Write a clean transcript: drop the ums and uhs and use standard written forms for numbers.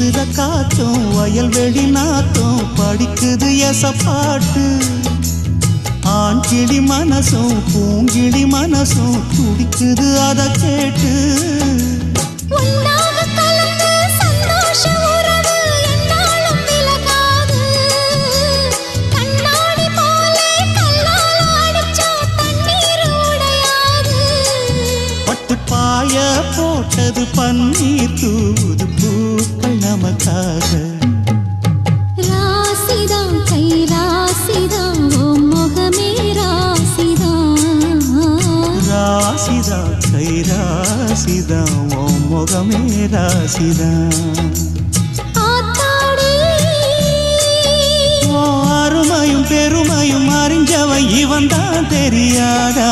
வீசுற காத்தும் வயல்வெளி நாத்தும் படிக்குது எசப்பாட்டு ஆண் கிளி மனசும் பூங்கிளி மனசும் துடிக்குது அத கேட்டு பாய போட்டது பன்னீர் தூது பூக்கள் நமக்காக ராசிதான் கை ராசிதான் ஓ முகமே ராசிதான் ராசிதான் கை ராசிதான் ஓ முகமே ராசிதான் அருமையும் பெருமையும் அறிஞ்சவன் இவன் தான் தெரியாதா